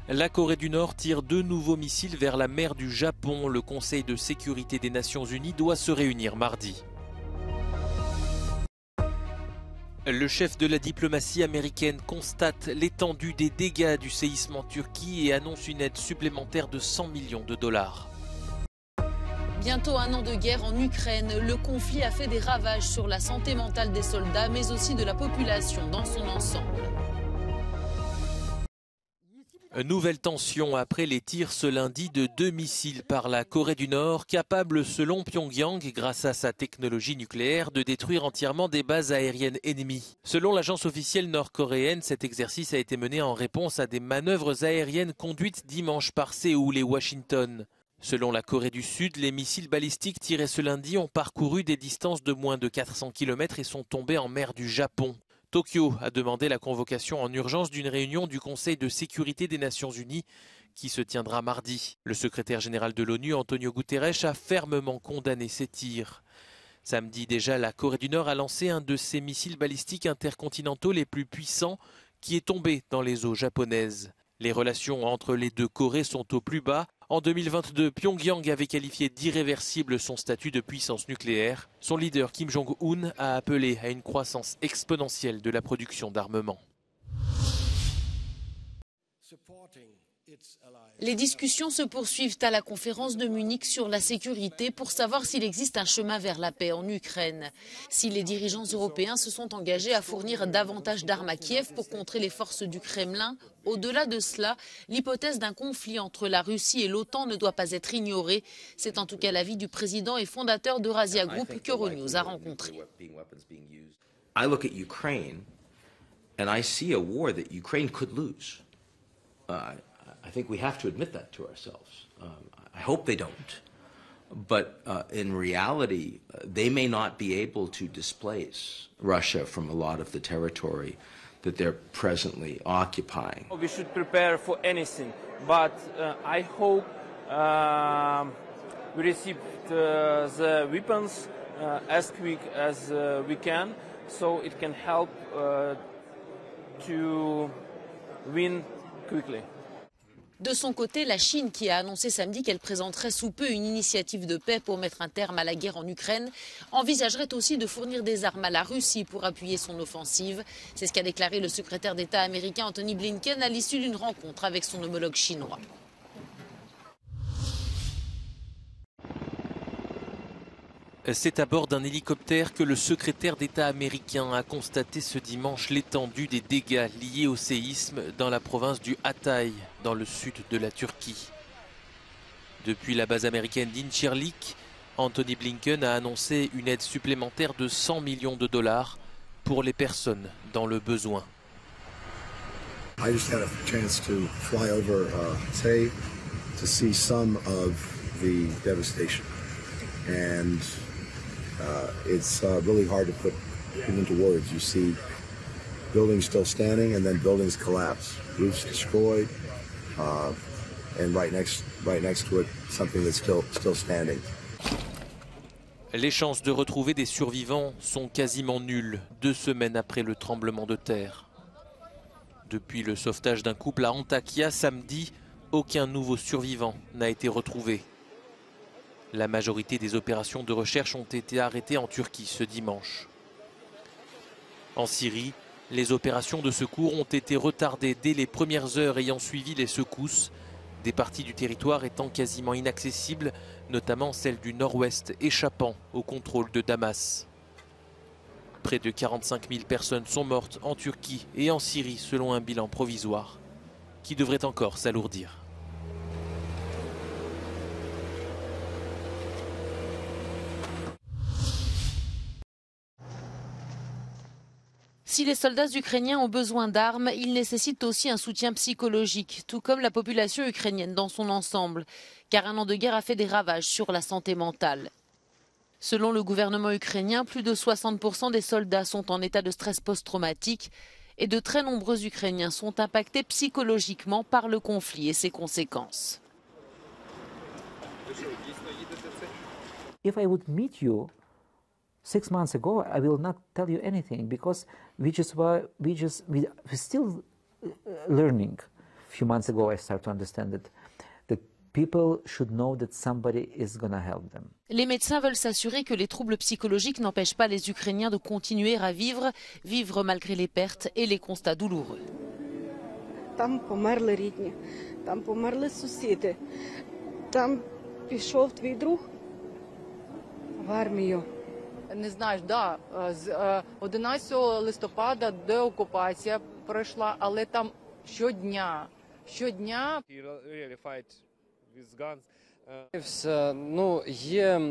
La Corée du Nord tire 2 nouveaux missiles vers la mer du Japon. Le Conseil de sécurité des Nations Unies doit se réunir mardi. Le chef de la diplomatie américaine constate l'étendue des dégâts du séisme en Turquie et annonce une aide supplémentaire de 100 millions de dollars. Bientôt 1 an de guerre en Ukraine, le conflit a fait des ravages sur la santé mentale des soldats, mais aussi de la population dans son ensemble. Nouvelle tension après les tirs ce lundi de 2 missiles par la Corée du Nord, capable selon Pyongyang, grâce à sa technologie nucléaire, de détruire entièrement des bases aériennes ennemies. Selon l'agence officielle nord-coréenne, cet exercice a été mené en réponse à des manœuvres aériennes conduites dimanche par Séoul et Washington. Selon la Corée du Sud, les missiles balistiques tirés ce lundi ont parcouru des distances de moins de 400 km et sont tombés en mer du Japon. Tokyo a demandé la convocation en urgence d'une réunion du Conseil de sécurité des Nations Unies qui se tiendra mardi. Le secrétaire général de l'ONU, Antonio Guterres, a fermement condamné ces tirs. Samedi déjà, la Corée du Nord a lancé un de ses missiles balistiques intercontinentaux les plus puissants qui est tombé dans les eaux japonaises. Les relations entre les deux Corées sont au plus bas. En 2022, Pyongyang avait qualifié d'irréversible son statut de puissance nucléaire. Son leader Kim Jong-un a appelé à une croissance exponentielle de la production d'armement. Les discussions se poursuivent à la conférence de Munich sur la sécurité pour savoir s'il existe un chemin vers la paix en Ukraine. Si les dirigeants européens se sont engagés à fournir davantage d'armes à Kiev pour contrer les forces du Kremlin, au-delà de cela, l'hypothèse d'un conflit entre la Russie et l'OTAN ne doit pas être ignorée. C'est en tout cas l'avis du président et fondateur d'Eurasia Group qu'Euronews a rencontré. I look at Ukraine and I see a war that Ukraine could lose. I think we have to admit that to ourselves. I hope they don't. But in reality, they may not be able to displace Russia from a lot of the territory that they're presently occupying. We should prepare for anything, but I hope we receive the weapons as quick as we can, so it can help to win quickly. De son côté, la Chine, qui a annoncé samedi qu'elle présenterait sous peu une initiative de paix pour mettre un terme à la guerre en Ukraine, envisagerait aussi de fournir des armes à la Russie pour appuyer son offensive. C'est ce qu'a déclaré le secrétaire d'État américain Antony Blinken à l'issue d'une rencontre avec son homologue chinois. C'est à bord d'un hélicoptère que le secrétaire d'État américain a constaté ce dimanche l'étendue des dégâts liés au séisme dans la province du Hatay, dans le sud de la Turquie. Depuis la base américaine d'Incirlik, Antony Blinken a annoncé une aide supplémentaire de 100 millions de dollars pour les personnes dans le besoin. I just had a chance to fly over Hatay to see some of the devastation. And it's really hard to put it into words. You see buildings still standing and then buildings collapse, roofs destroyed, and right next to it, something that's still standing. Les chances de retrouver des survivants sont quasiment nulles 2 semaines après le tremblement de terre. Depuis le sauvetage d'un couple à Antakya samedi, aucun nouveau survivant n'a été retrouvé. La majorité des opérations de recherche ont été arrêtées en Turquie ce dimanche. En Syrie, les opérations de secours ont été retardées dès les premières heures ayant suivi les secousses, des parties du territoire étant quasiment inaccessibles, notamment celle du nord-ouest échappant au contrôle de Damas. Près de 45 000 personnes sont mortes en Turquie et en Syrie selon un bilan provisoire qui devrait encore s'alourdir. Si les soldats ukrainiens ont besoin d'armes, ils nécessitent aussi un soutien psychologique, tout comme la population ukrainienne dans son ensemble, car 1 an de guerre a fait des ravages sur la santé mentale. Selon le gouvernement ukrainien, plus de 60% des soldats sont en état de stress post-traumatique et de très nombreux Ukrainiens sont impactés psychologiquement par le conflit et ses conséquences. If I would meet you 6 months ago, I will not tell you anything because we're still learning. few months ago, I started to understand that the people should know that somebody is going to help them. Les médecins veulent s'assurer que les troubles psychologiques n'empêchent pas les Ukrainiens de continuer à vivre malgré les pertes et les constats douloureux. Там померли рідні, там померли сусіди, там пішов твій друг в армію. Не знаєш, да, з 11 листопада деокупація пройшла, але там щодня. Ну, є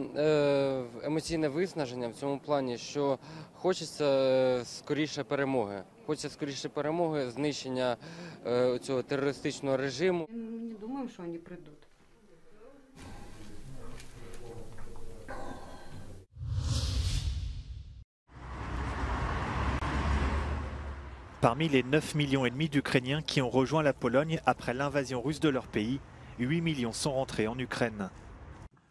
емоційне виснаження в цьому плані, що хочеться скоріше перемоги. Хочеться скоріше перемоги, знищення цього терористичного режиму. Ми не думаємо, що вони прийдуть. Parmi les 9,5 millions d'Ukrainiens qui ont rejoint la Pologne après l'invasion russe de leur pays, 8 millions sont rentrés en Ukraine.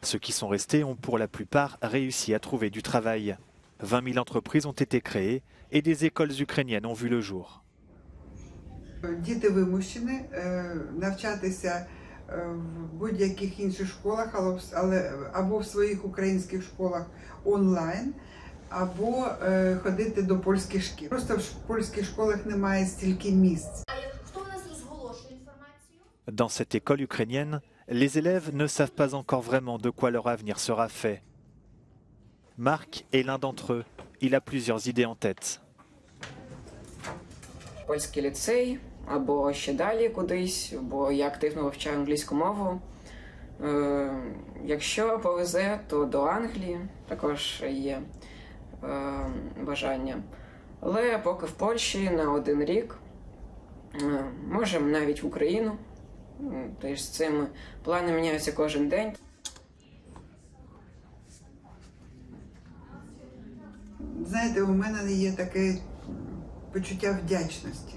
Ceux qui sont restés ont pour la plupart réussi à trouver du travail. 20 000 entreprises ont été créées et des écoles ukrainiennes ont vu le jour. Діти вимушені навчатися в будь-яких інших школах, або в своїх українських школах онлайн, або ходити до польських шкіл. Просто в польських школах немає стільки місць. Dans cette école ukrainienne, les élèves ne savent pas encore vraiment de quoi leur avenir sera fait. Marc est l'un d'entre eux. Il a plusieurs idées en tête. Польський ліцей, або ще далі кудись, бо я активно вивчаю англійську мову. Якщо повезе, то до Англії також є бажання. Але поки в Польщі на 1 рік, можемо навіть в Україну. Тож з цими плани міняються кожен день. Знаєте, у мене є таке почуття вдячності.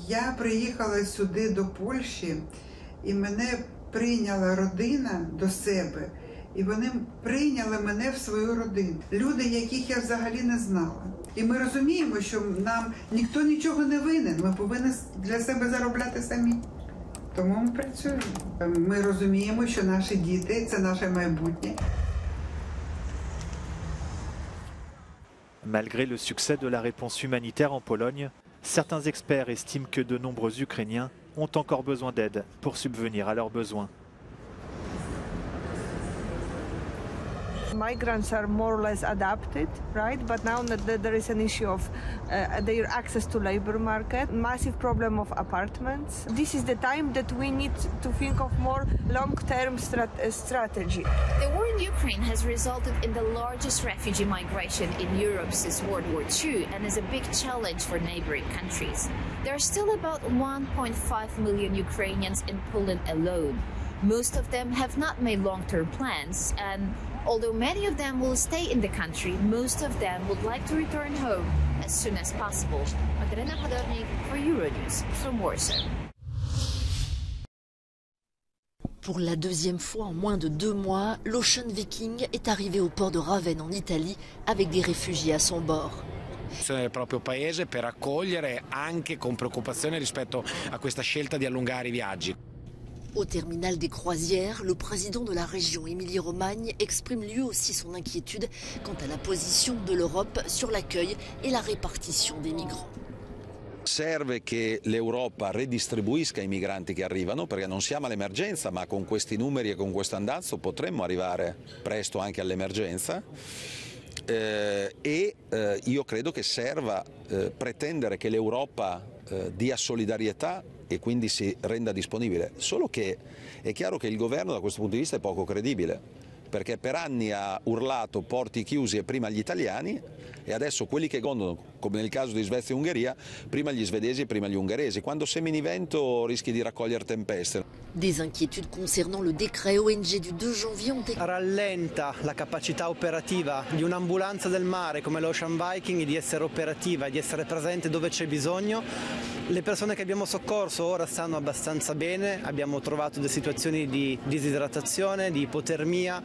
Я приїхала сюди до Польщі, і мене прийняла родина до себе, і вони прийняли мене в свою родину. Люди, яких я взагалі не знала. І ми розуміємо, що нам ніхто нічого не винен, ми повинні для себе заробляти самі. Тому ми працюємо. Ми розуміємо, що наші діти – це наше майбутнє. Malgré le succès de la réponse humanitaire en Pologne, certains experts estiment que de nombreux Ukrainiens ont encore besoin d'aide pour subvenir à leurs besoins. Migrants are more or less adapted, right? But now there is an issue of their access to labor market, massive problem of apartments. This is the time that we need to think of more long-term strategy. The war in Ukraine has resulted in the largest refugee migration in Europe since World War II and is a big challenge for neighboring countries. There are still about 1.5 million Ukrainians in Poland alone. Most of them have not made long-term plans, and although many of them will stay in the country, most of them would like to return home as soon as possible. Magdalena Podornik for Euronews from Warsaw. Pour la 2e fois en moins de 2 mois, l'Ocean Viking est arrivé au port de Ravenne en Italie avec des réfugiés à son bord. Del proprio paese per accogliere anche con preoccupazione rispetto a questa scelta di allungare i viaggi. Au terminal des croisières, le président de la région Émilie-Romagne exprime lui aussi son inquiétude quant à la position de l'Europe sur l'accueil et la répartition des migrants. Serve che l'Europa redistribuisca i migranti che arrivano, perché non siamo all'emergenza, ma con questi numeri e con questo andazzo potremmo arrivare presto anche all'emergenza. Io credo che serva pretendere che l'Europa dia solidarietà e quindi si renda disponibile. Solo che è chiaro che il governo da questo punto di vista è poco credibile, perché per anni ha urlato porti chiusi e prima gli italiani e adesso quelli che gondolno, come nel caso di Svezia e Ungheria, prima gli svedesi e prima gli ungheresi. Quando semini vento rischi di raccogliere tempeste. Des inquiétudes concernant le décret ONG du 2 janvier ont été... Rallenta la capacità operativa di un'ambulanza del mare come l'Ocean Viking di essere operativa, di essere presente dove c'è bisogno. Le persone che abbiamo soccorso ora stanno abbastanza bene, abbiamo trovato delle situazioni di disidratazione, di ipotermia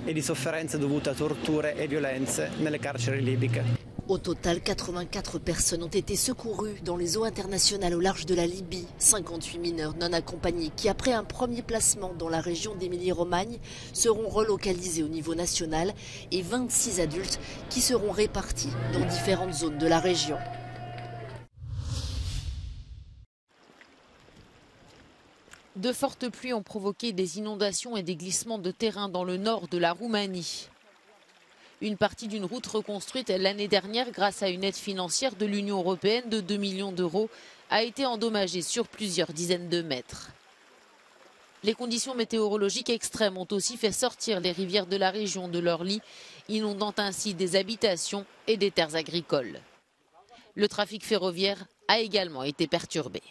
e di sofferenze dovute a torture e violenze nelle carceri libiche. Au total, 84 personnes ont été secourues dans les eaux internationales au large de la Libye. 58 mineurs non accompagnés qui, après un premier placement dans la région d'Émilie-Romagne, seront relocalisés au niveau national et 26 adultes qui seront répartis dans différentes zones de la région. De fortes pluies ont provoqué des inondations et des glissements de terrain dans le nord de la Roumanie. Une partie d'une route reconstruite l'année dernière grâce à une aide financière de l'Union européenne de 2 millions d'euros a été endommagée sur plusieurs dizaines de mètres. Les conditions météorologiques extrêmes ont aussi fait sortir les rivières de la région de leur lit, inondant ainsi des habitations et des terres agricoles. Le trafic ferroviaire a également été perturbé.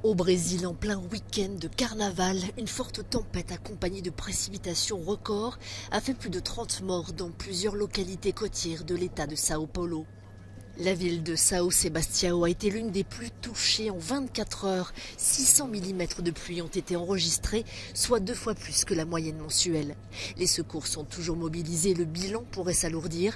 Au Brésil, en plein week-end de carnaval, une forte tempête accompagnée de précipitations records a fait plus de 30 morts dans plusieurs localités côtières de l'état de Sao Paulo. La ville de São Sebastião a été l'une des plus touchées en 24 heures. 600 mm de pluie ont été enregistrés, soit 2 fois plus que la moyenne mensuelle. Les secours sont toujours mobilisés, le bilan pourrait s'alourdir